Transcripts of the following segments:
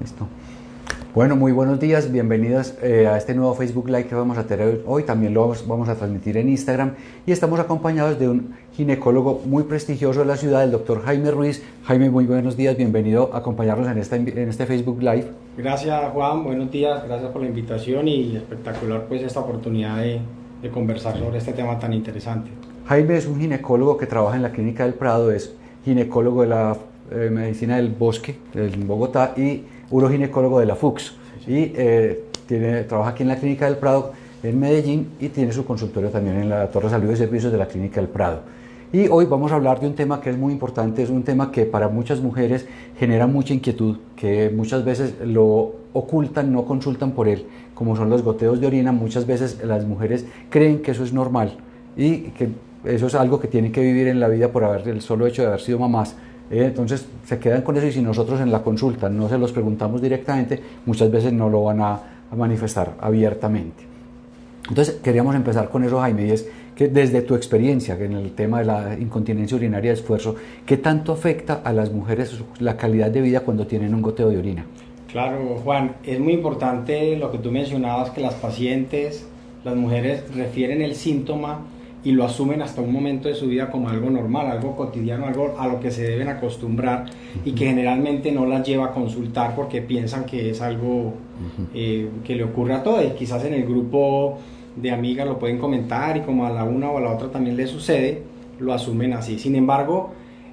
Listo. Bueno, muy buenos días, bienvenidas a este nuevo Facebook Live que vamos a tener hoy. También lo vamos a transmitir en Instagram y estamos acompañados de un ginecólogo muy prestigioso de la ciudad, el doctor Jaime Ruiz. Jaime, muy buenos días, bienvenido a acompañarnos en este Facebook Live. Gracias, Juan, buenos días, gracias por la invitación y espectacular pues esta oportunidad de conversar sobre este tema tan interesante. Jaime es un ginecólogo que trabaja en la Clínica del Prado, es ginecólogo de la Medicina del Bosque en Bogotá y uroginecólogo de la FUCS. Y trabaja aquí en la Clínica del Prado en Medellín y tiene su consultorio también en la Torre de Salud y Servicios de la Clínica del Prado. Y hoy vamos a hablar de un tema que es muy importante, es un tema que para muchas mujeres genera mucha inquietud, que muchas veces lo ocultan, no consultan por él, como son los goteos de orina. Muchas veces las mujeres creen que eso es normal y que eso es algo que tienen que vivir en la vida por el solo hecho de haber sido mamás. Entonces se quedan con eso y si nosotros en la consulta no se los preguntamos directamente, muchas veces no lo van a manifestar abiertamente. Entonces queríamos empezar con eso, Jaime, y es que desde tu experiencia en el tema de la incontinencia urinaria de esfuerzo, ¿qué tanto afecta a las mujeres la calidad de vida cuando tienen un goteo de orina? Claro, Juan, es muy importante lo que tú mencionabas, que las pacientes, las mujeres refieren el síntoma y lo asumen hasta un momento de su vida como algo normal, algo cotidiano, algo a lo que se deben acostumbrar y que generalmente no las lleva a consultar porque piensan que es algo que le ocurre a todas. Y quizás en el grupo de amigas lo pueden comentar y como a la una o a la otra también le sucede, lo asumen así. Sin embargo,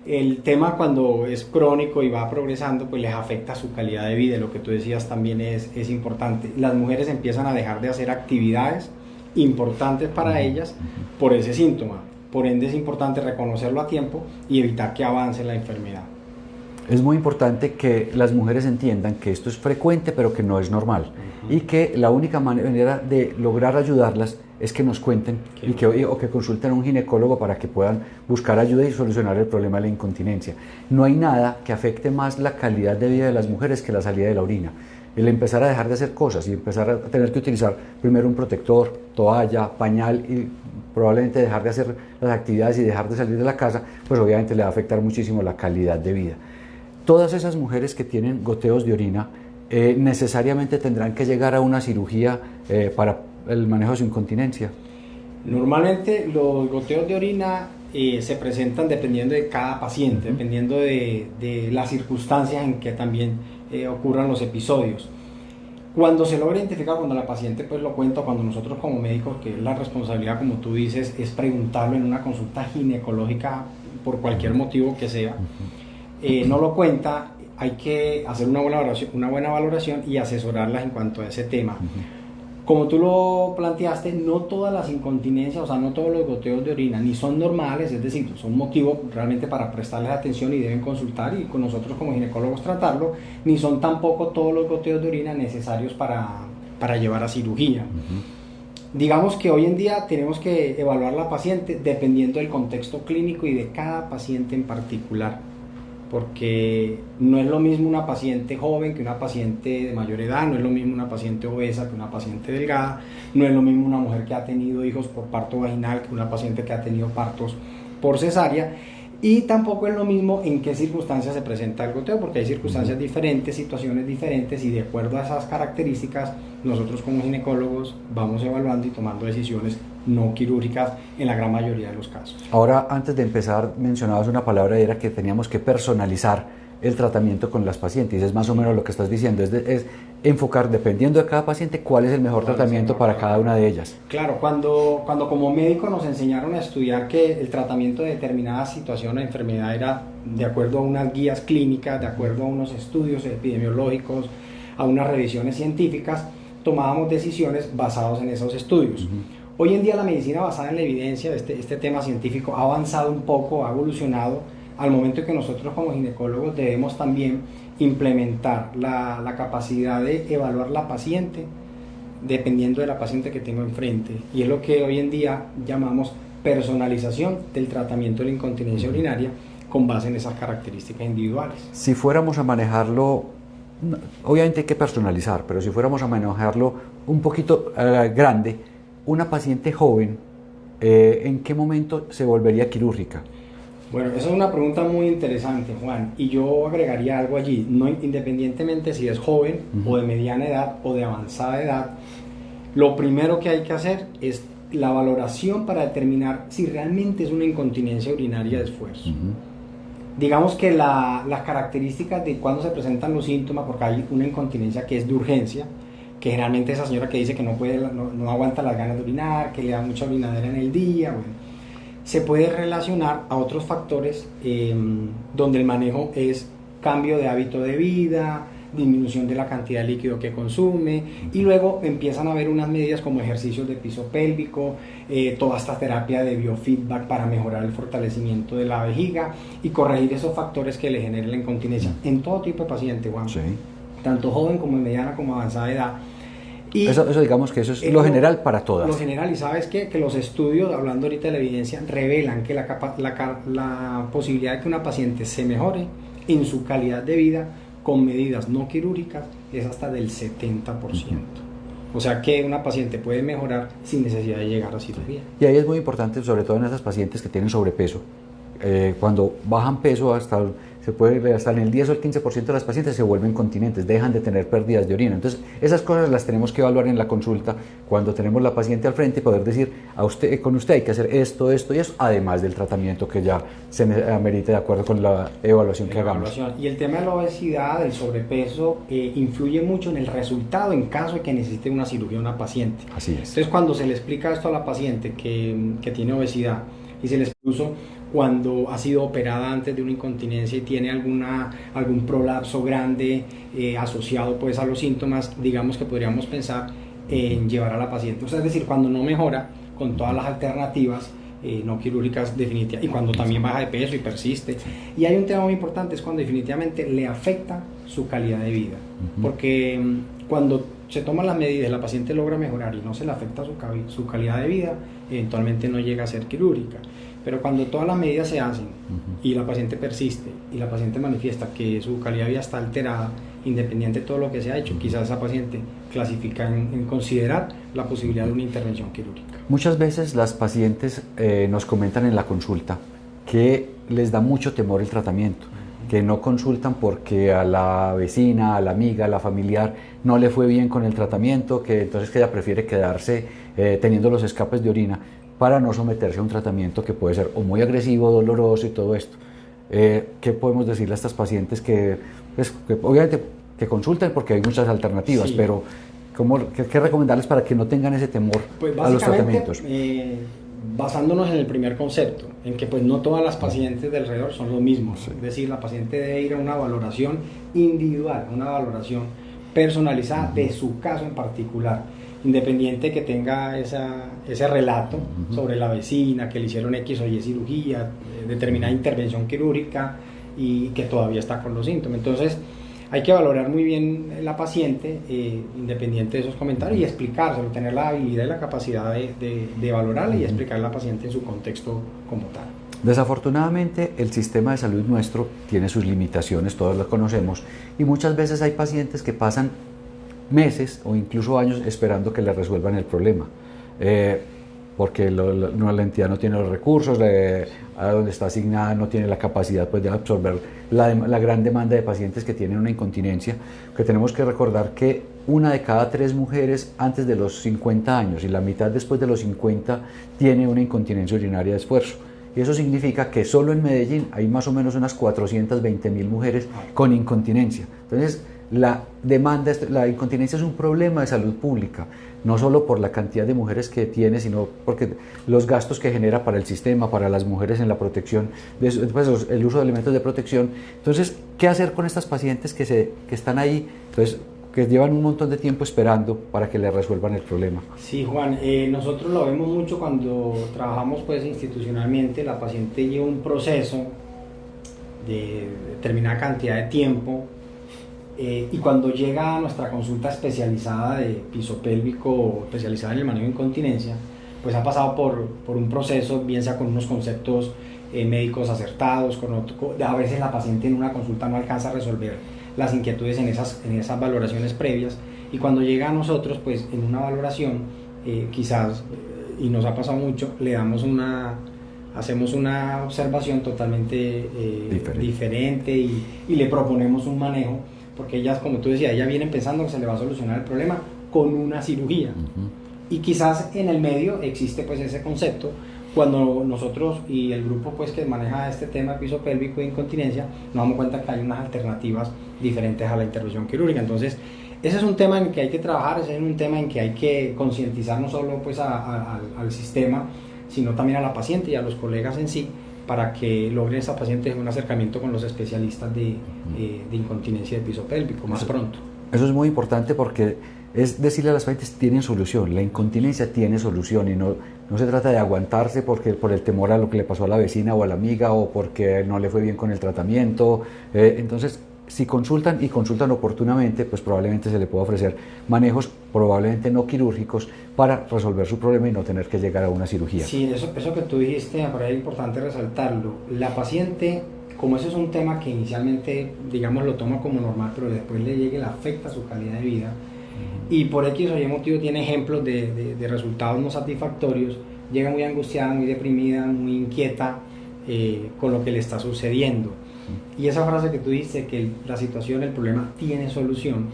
el tema cuando es crónico y va progresando, pues les afecta su calidad de vida. Lo que tú decías también es importante. Las mujeres empiezan a dejar de hacer actividades importantes para ellas por ese síntoma. Por ende es importante reconocerlo a tiempo y evitar que avance la enfermedad. Es muy importante que las mujeres entiendan que esto es frecuente pero que no es normal y que la única manera de lograr ayudarlas es que nos cuenten o que consulten a un ginecólogo para que puedan buscar ayuda y solucionar el problema de la incontinencia. No hay nada que afecte más la calidad de vida de las mujeres que la salida de la orina. El empezar a dejar de hacer cosas y empezar a tener que utilizar primero un protector, toalla, pañal y probablemente dejar de hacer las actividades y dejar de salir de la casa, pues obviamente le va a afectar muchísimo la calidad de vida. Todas esas mujeres que tienen goteos de orina necesariamente tendrán que llegar a una cirugía para el manejo de su incontinencia. Normalmente los goteos de orina se presentan dependiendo de cada paciente, dependiendo de las circunstancias en que también ocurran los episodios. Cuando se logra identificar, cuando la paciente pues lo cuenta, cuando nosotros como médicos, que es la responsabilidad como tú dices, es preguntarlo en una consulta ginecológica por cualquier motivo que sea, no lo cuenta, hay que hacer una buena valoración y asesorarlas en cuanto a ese tema. Como tú lo planteaste, no todas las incontinencias, o sea, no todos los goteos de orina ni son normales, es decir, son motivos realmente para prestarles atención y deben consultar y con nosotros como ginecólogos tratarlo, ni son tampoco todos los goteos de orina necesarios para llevar a cirugía. Digamos que hoy en día tenemos que evaluar a la paciente dependiendo del contexto clínico y de cada paciente en particular, porque no es lo mismo una paciente joven que una paciente de mayor edad, no es lo mismo una paciente obesa que una paciente delgada, no es lo mismo una mujer que ha tenido hijos por parto vaginal que una paciente que ha tenido partos por cesárea, y tampoco es lo mismo en qué circunstancias se presenta el goteo, porque hay circunstancias diferentes, situaciones diferentes, y de acuerdo a esas características nosotros como ginecólogos vamos evaluando y tomando decisiones no quirúrgicas en la gran mayoría de los casos. Ahora, antes de empezar, mencionabas una palabra y era que teníamos que personalizar el tratamiento con las pacientes. Es más o menos lo que estás diciendo, es enfocar, dependiendo de cada paciente, cuál es el mejor tratamiento para cada una de ellas. Claro, cuando como médico nos enseñaron a estudiar que el tratamiento de determinada situación o enfermedad era de acuerdo a unas guías clínicas, de acuerdo a unos estudios epidemiológicos, a unas revisiones científicas, tomábamos decisiones basadas en esos estudios. Hoy en día la medicina basada en la evidencia, este tema científico, ha avanzado un poco, ha evolucionado, al momento que nosotros como ginecólogos debemos también implementar la capacidad de evaluar la paciente dependiendo de la paciente que tengo enfrente, y es lo que hoy en día llamamos personalización del tratamiento de la incontinencia urinaria con base en esas características individuales. Si fuéramos a manejarlo, obviamente hay que personalizar, pero si fuéramos a manejarlo un poquito grande, una paciente joven, ¿en qué momento se volvería quirúrgica? Bueno, esa es una pregunta muy interesante, Juan, y yo agregaría algo allí, no, independientemente si es joven o de mediana edad o de avanzada edad, lo primero que hay que hacer es la valoración para determinar si realmente es una incontinencia urinaria de esfuerzo. Digamos que las características de cuando se presentan los síntomas, porque hay una incontinencia que es de urgencia, que generalmente esa señora que dice que no aguanta las ganas de orinar, que le da mucha orinadera en el día, bueno, se puede relacionar a otros factores donde el manejo es cambio de hábito de vida, disminución de la cantidad de líquido que consume, y luego empiezan a haber unas medidas como ejercicios de piso pélvico, toda esta terapia de biofeedback para mejorar el fortalecimiento de la vejiga y corregir esos factores que le generen la incontinencia en todo tipo de paciente, Juan, Sí. tanto joven como en mediana como avanzada edad. Y Eso digamos que eso es lo general para todas. Lo general, y sabes qué? Que los estudios, hablando ahorita de la evidencia, revelan que la posibilidad de que una paciente se mejore en su calidad de vida con medidas no quirúrgicas es hasta del 70%. O sea que una paciente puede mejorar sin necesidad de llegar a cirugía. Y ahí es muy importante, sobre todo en esas pacientes que tienen sobrepeso. Cuando bajan peso se puede ver hasta en el 10 o el 15% de las pacientes se vuelven continentes, dejan de tener pérdidas de orina. Entonces, esas cosas las tenemos que evaluar en la consulta cuando tenemos la paciente al frente y poder decir, con usted hay que hacer esto, esto y eso, además del tratamiento que ya se amerite de acuerdo con la evaluación que hagamos. Y el tema de la obesidad, del sobrepeso, influye mucho en el resultado en caso de que necesite una cirugía una paciente. Así es. Entonces, cuando se le explica esto a la paciente que tiene obesidad y se le expuso cuando ha sido operada antes de una incontinencia y tiene algún prolapso grande asociado pues a los síntomas, digamos que podríamos pensar en llevar a la paciente, o sea, es decir, cuando no mejora con todas las alternativas no quirúrgicas definitivas, y cuando también baja de peso y persiste. Y hay un tema muy importante, es cuando definitivamente le afecta su calidad de vida, porque cuando se toman las medidas, la paciente logra mejorar y no se le afecta su calidad de vida, eventualmente no llega a ser quirúrgica. Pero cuando todas las medidas se hacen y la paciente persiste y la paciente manifiesta que su calidad de vida está alterada, independiente de todo lo que se ha hecho, quizás esa paciente clasifica en considerar la posibilidad de una intervención quirúrgica. Muchas veces las pacientes nos comentan en la consulta que les da mucho temor el tratamiento, que no consultan porque a la vecina, a la amiga, a la familiar no le fue bien con el tratamiento, que entonces que ella prefiere quedarse teniendo los escapes de orina para no someterse a un tratamiento que puede ser o muy agresivo, doloroso y todo esto. ¿Qué podemos decirle a estas pacientes que obviamente que consulten porque hay muchas alternativas, sí, pero ¿qué recomendarles para que no tengan ese temor a los tratamientos? Basándonos en el primer concepto, en que pues no todas las pacientes de alrededor son lo mismo, sí, es decir, la paciente debe ir a una valoración individual, una valoración personalizada de su caso en particular, independiente que tenga ese relato sobre la vecina, que le hicieron X o Y cirugía, determinada intervención quirúrgica y que todavía está con los síntomas. Entonces hay que valorar muy bien la paciente, independiente de esos comentarios, y explicárselo, tener la habilidad y la capacidad de valorarla y explicarle a la paciente en su contexto como tal. Desafortunadamente, el sistema de salud nuestro tiene sus limitaciones, todos las conocemos, y muchas veces hay pacientes que pasan meses o incluso años esperando que le resuelvan el problema, porque la entidad no tiene los recursos, a donde está asignada no tiene la capacidad pues, de absorber la gran demanda de pacientes que tienen una incontinencia, que tenemos que recordar que 1 de cada 3 mujeres antes de los 50 años y la mitad después de los 50 tiene una incontinencia urinaria de esfuerzo. Y eso significa que solo en Medellín hay más o menos unas 420.000 mujeres con incontinencia. Entonces, la incontinencia es un problema de salud pública, no solo por la cantidad de mujeres que tiene, sino porque los gastos que genera para el sistema, para las mujeres en la protección, después el uso de elementos de protección. Entonces, ¿qué hacer con estas pacientes que están ahí? Entonces, que llevan un montón de tiempo esperando para que le resuelvan el problema. Sí, Juan, nosotros lo vemos mucho cuando trabajamos pues institucionalmente. La paciente lleva un proceso de determinada cantidad de tiempo y cuando llega a nuestra consulta especializada de piso pélvico, especializada en el manejo de incontinencia, pues ha pasado por un proceso, bien sea con unos conceptos médicos acertados, a veces la paciente en una consulta no alcanza a resolver las inquietudes en esas valoraciones previas, y cuando llega a nosotros, pues en una valoración quizás, y nos ha pasado mucho, le damos una hacemos una observación totalmente diferente y le proponemos un manejo, porque ellas, como tú decías, ellas vienen pensando que se le va a solucionar el problema con una cirugía. Y quizás en el medio existe pues ese concepto, cuando nosotros y el grupo pues que maneja este tema de piso pélvico e incontinencia, nos damos cuenta que hay unas alternativas diferentes a la intervención quirúrgica. Entonces, ese es un tema en el que hay que trabajar, ese es un tema en que hay que concientizar no solo pues al sistema, sino también a la paciente y a los colegas en sí, para que logren esa paciente un acercamiento con los especialistas de incontinencia de piso pélvico más pronto. Eso es muy importante porque es decirle a las pacientes tienen solución, la incontinencia tiene solución y no se trata de aguantarse por el temor a lo que le pasó a la vecina o a la amiga o porque no le fue bien con el tratamiento. Entonces, si consultan y consultan oportunamente, pues probablemente se le pueda ofrecer manejos probablemente no quirúrgicos para resolver su problema y no tener que llegar a una cirugía. Sí, eso que tú dijiste me parece importante resaltarlo. La paciente, como ese es un tema que inicialmente, digamos, lo toma como normal, pero después le afecta su calidad de vida, y por X o Y motivo tiene ejemplos de resultados no satisfactorios, llega muy angustiada, muy deprimida, muy inquieta con lo que le está sucediendo. Y esa frase que tú dices, que la situación, el problema tiene solución,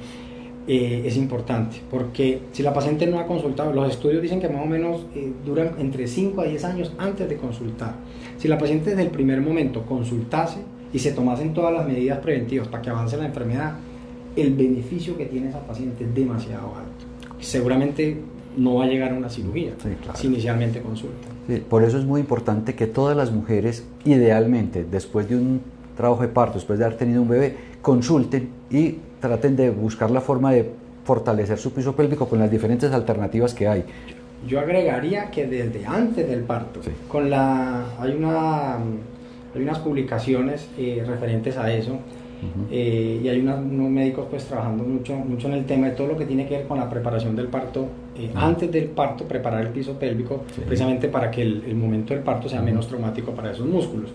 es importante, porque si la paciente no ha consultado, los estudios dicen que más o menos duran entre 5 a 10 años antes de consultar. Si la paciente desde el primer momento consultase y se tomasen todas las medidas preventivas para que avance la enfermedad, el beneficio que tiene esa paciente es demasiado alto. Seguramente no va a llegar a una cirugía, sí, claro, si inicialmente consulta. Sí, por eso es muy importante que todas las mujeres, idealmente, después de un trabajo de parto, después de haber tenido un bebé, consulten y traten de buscar la forma de fortalecer su piso pélvico con las diferentes alternativas que hay. Yo agregaría que desde antes del parto, sí, hay unas publicaciones referentes a eso, y hay unos médicos pues trabajando mucho en el tema de todo lo que tiene que ver con la preparación del parto, antes del parto, preparar el piso pélvico, sí, precisamente para que el momento del parto sea menos traumático para esos músculos.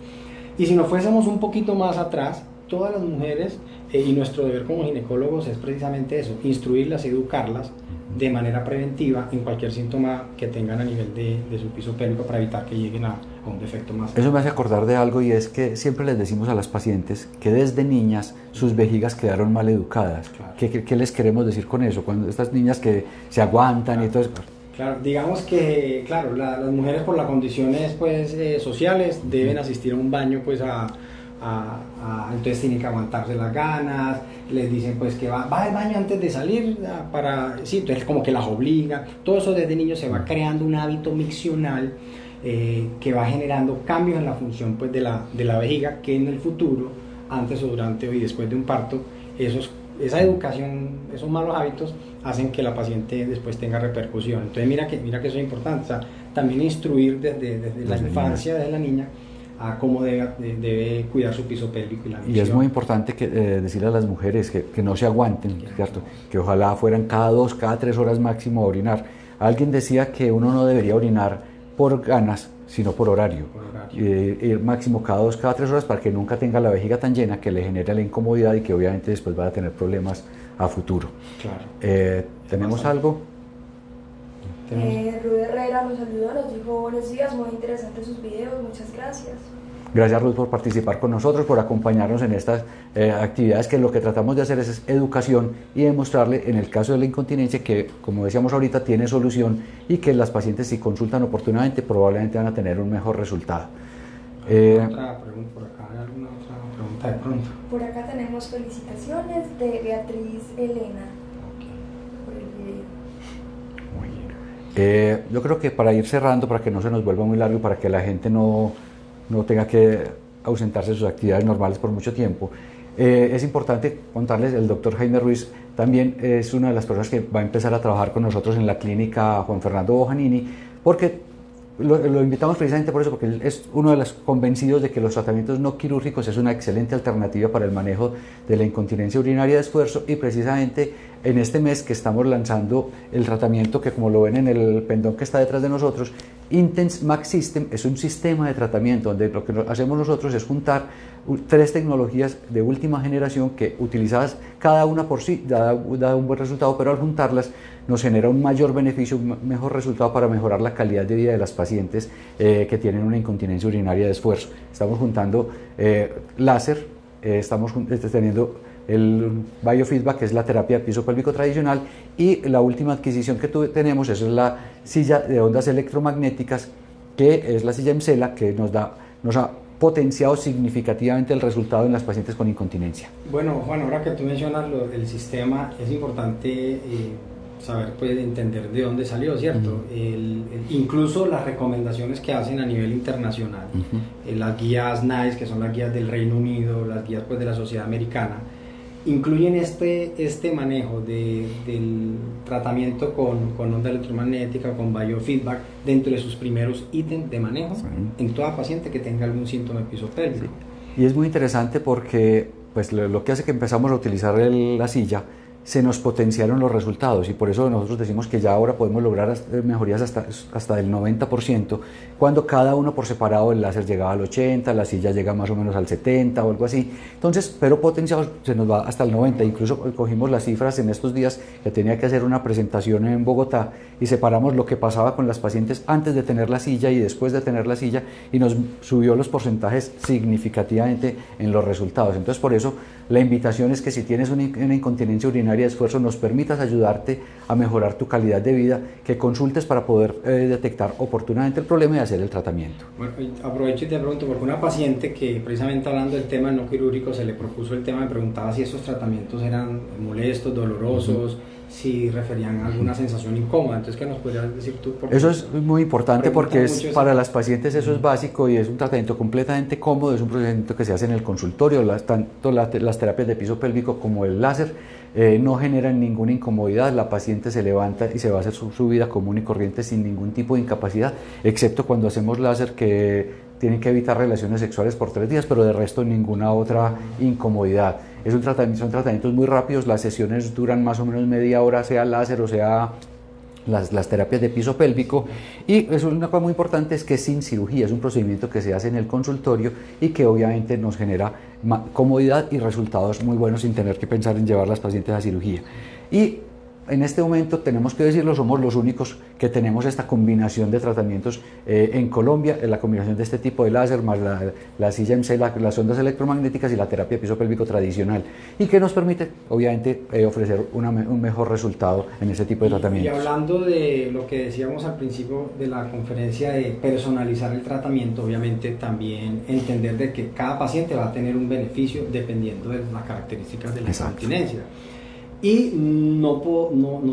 Y si nos fuésemos un poquito más atrás, todas las mujeres, y nuestro deber como ginecólogos es precisamente eso, instruirlas, educarlas de manera preventiva en cualquier síntoma que tengan a nivel de su piso pélvico para evitar que lleguen a un defecto más. Eso me hace acordar de algo, y es que siempre les decimos a las pacientes que desde niñas sus vejigas quedaron mal educadas. Claro. ¿Qué les queremos decir con eso? Cuando estas niñas que se aguantan, claro, y todo eso. Claro, digamos que, claro, las mujeres por las condiciones pues, sociales deben asistir a un baño, pues entonces tienen que aguantarse las ganas, les dicen pues que va al baño antes de salir, sí, entonces como que las obliga, todo eso desde niños se va creando un hábito miccional que va generando cambios en la función pues, de la vejiga, que en el futuro, antes o durante y después de un parto, esa educación, esos malos hábitos hacen que la paciente después tenga repercusión. Entonces mira que eso es importante, o sea, también instruir desde la infancia, desde la niña, a cómo debe cuidar su piso pélvico y la micción. Y es muy importante decirle a las mujeres que no se aguanten, ¿cierto? Que ojalá fueran cada 2, cada 3 horas máximo a orinar. Alguien decía que uno no debería orinar por ganas, sino por horario. Ir máximo cada 2, cada 3 horas para que nunca tenga la vejiga tan llena que le genere la incomodidad y que obviamente después va a tener problemas a futuro. Claro. ¿Tenemos algo? Ruth Herrera nos saludó, nos dijo buenos días, muy interesantes sus videos, muchas gracias. Gracias, Ruth, por participar con nosotros, por acompañarnos en estas actividades, que lo que tratamos de hacer es educación y demostrarle, en el caso de la incontinencia, que, como decíamos ahorita, tiene solución y que las pacientes, si consultan oportunamente, probablemente van a tener un mejor resultado. Otra pregunta por acá, ¿hay alguna otra pregunta de pronto? Por acá tenemos felicitaciones de Beatriz Elena por el video. Muy bien. Yo creo que para ir cerrando, para que no se nos vuelva muy largo, para que la gente no tenga que ausentarse de sus actividades normales por mucho tiempo, es importante contarles, el doctor Jaime Ruiz también es una de las personas que va a empezar a trabajar con nosotros en la clínica Juan Fernando Bojanini, porque lo invitamos precisamente por eso, porque él es uno de los convencidos de que los tratamientos no quirúrgicos es una excelente alternativa para el manejo de la incontinencia urinaria de esfuerzo, y precisamente en este mes que estamos lanzando el tratamiento que, como lo ven en el pendón que está detrás de nosotros, Intense Max System, es un sistema de tratamiento donde lo que hacemos nosotros es juntar 3 tecnologías de última generación que, utilizadas cada una por sí da un buen resultado, pero al juntarlas nos genera un mayor beneficio, un mejor resultado para mejorar la calidad de vida de las pacientes que tienen una incontinencia urinaria de esfuerzo. Estamos juntando láser, estamos teniendo el biofeedback, que es la terapia de piso pélvico tradicional, y la última adquisición que tenemos es la silla de ondas electromagnéticas, que es la silla Emsela, que nos ha potenciado significativamente el resultado en las pacientes con incontinencia. Bueno, Juan, ahora que tú mencionas el sistema, es importante saber, pues, entender de dónde salió, ¿cierto? Incluso las recomendaciones que hacen a nivel internacional, las guías NICE, que son las guías del Reino Unido, las guías, pues, de la Sociedad Americana, incluyen este manejo del tratamiento con onda electromagnética, con biofeedback, dentro de sus primeros ítems de manejo en toda paciente que tenga algún síntoma episopélvico. Sí. Y es muy interesante porque, pues, lo que hace que empezamos a utilizar la silla, se nos potenciaron los resultados, y por eso nosotros decimos que ya ahora podemos lograr mejorías hasta del 90%, cuando cada uno por separado el láser llegaba al 80%, la silla llega más o menos al 70% o algo así. Entonces, pero potenciados se nos va hasta el 90%. Incluso cogimos las cifras en estos días que tenía que hacer una presentación en Bogotá y separamos lo que pasaba con las pacientes antes de tener la silla y después de tener la silla, y nos subió los porcentajes significativamente en los resultados. Entonces, por eso la invitación es que si tienes una incontinencia urinaria de esfuerzo, nos permitas ayudarte a mejorar tu calidad de vida, que consultes para poder detectar oportunamente el problema y hacer el tratamiento. Bueno, aprovecho y te pregunto, porque una paciente que, precisamente hablando del tema no quirúrgico, se le propuso el tema, me preguntaba si esos tratamientos eran molestos, dolorosos, si referían a alguna sensación incómoda. Entonces, ¿qué nos podrías decir tú? Eso es muy importante, porque para las pacientes eso es básico, y es un tratamiento completamente cómodo. Es un procedimiento que se hace en el consultorio. Tanto las terapias de piso pélvico como el láser no generan ninguna incomodidad. La paciente se levanta y se va a hacer su vida común y corriente sin ningún tipo de incapacidad, excepto cuando hacemos láser, que tienen que evitar relaciones sexuales por 3 días, pero de resto ninguna otra incomodidad. Son tratamientos muy rápidos. Las sesiones duran más o menos media hora, sea láser o sea las terapias de piso pélvico. Y eso, una cosa muy importante, es que es sin cirugía, es un procedimiento que se hace en el consultorio y que obviamente nos genera comodidad y resultados muy buenos sin tener que pensar en llevar las pacientes a cirugía. Y en este momento, tenemos que decirlo, somos los únicos que tenemos esta combinación de tratamientos en Colombia, la combinación de este tipo de láser más la silla Emsela, las ondas electromagnéticas y la terapia de piso pélvico tradicional, y que nos permite obviamente ofrecer un mejor resultado en este tipo de tratamientos. Y hablando de lo que decíamos al principio de la conferencia, de personalizar el tratamiento, obviamente también entender de que cada paciente va a tener un beneficio dependiendo de las características de la incontinencia. Y no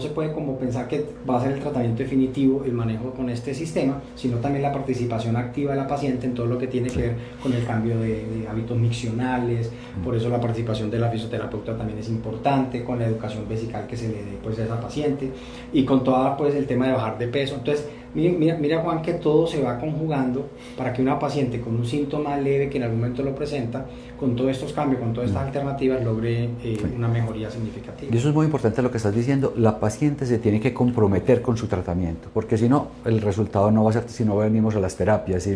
se puede como pensar que va a ser el tratamiento definitivo el manejo con este sistema, sino también la participación activa de la paciente en todo lo que tiene que ver con el cambio de hábitos miccionales. Por eso la participación de la fisioterapeuta también es importante, con la educación vesical que se le dé, pues, a esa paciente, y con todo, pues, el tema de bajar de peso. Entonces, mira, Juan, que todo se va conjugando para que una paciente con un síntoma leve que en algún momento lo presenta, con todos estos cambios, con todas estas alternativas, logre una mejoría significativa. Y eso es muy importante lo que estás diciendo. La paciente se tiene que comprometer con su tratamiento, porque si no, el resultado no va a ser, si no venimos a las terapias, si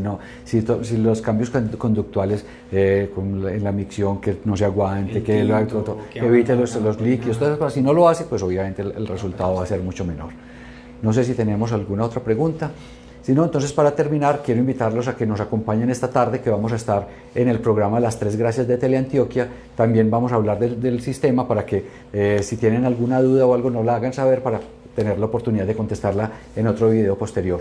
los cambios conductuales en la micción, que no se aguante, que evite los líquidos, todas esas cosas, si no lo hace, pues obviamente el resultado va a ser mucho menor. No sé si tenemos alguna otra pregunta. Si no, entonces, para terminar, quiero invitarlos a que nos acompañen esta tarde, que vamos a estar en el programa Las 3 Gracias de Teleantioquia. También vamos a hablar del sistema, para que si tienen alguna duda o algo, nos la hagan saber, para tener la oportunidad de contestarla en otro video posterior.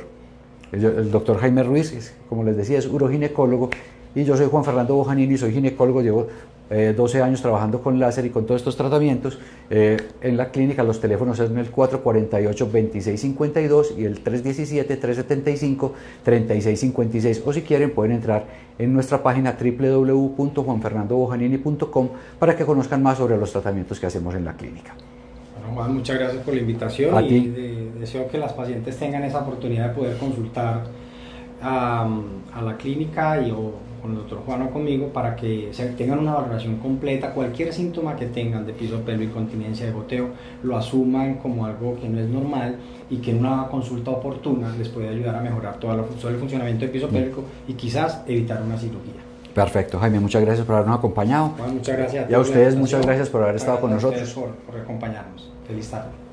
El doctor Jaime Ruiz, como les decía, es uroginecólogo, y yo soy Juan Fernando Bojanini, soy ginecólogo. Llevo 12 años trabajando con láser y con todos estos tratamientos en la clínica. Los teléfonos son el 448-2652 y el 317-375-3656, o si quieren pueden entrar en nuestra página www.juanfernandobojanini.com para que conozcan más sobre los tratamientos que hacemos en la clínica. Bueno, Juan, muchas gracias por la invitación. A y ti. Deseo que las pacientes tengan esa oportunidad de poder consultar a la clínica con el doctor Juan o conmigo, para que tengan una valoración completa. Cualquier síntoma que tengan de piso pélvico, incontinencia, de goteo, lo asuman como algo que no es normal, y que en una consulta oportuna les puede ayudar a mejorar todo el funcionamiento del piso pélvico y quizás evitar una cirugía. Perfecto, Jaime, muchas gracias por habernos acompañado. Bueno, muchas gracias Y a ustedes por la muchas invitación. gracias por haber estado con Gracias a nosotros. ustedes por acompañarnos. Feliz tarde.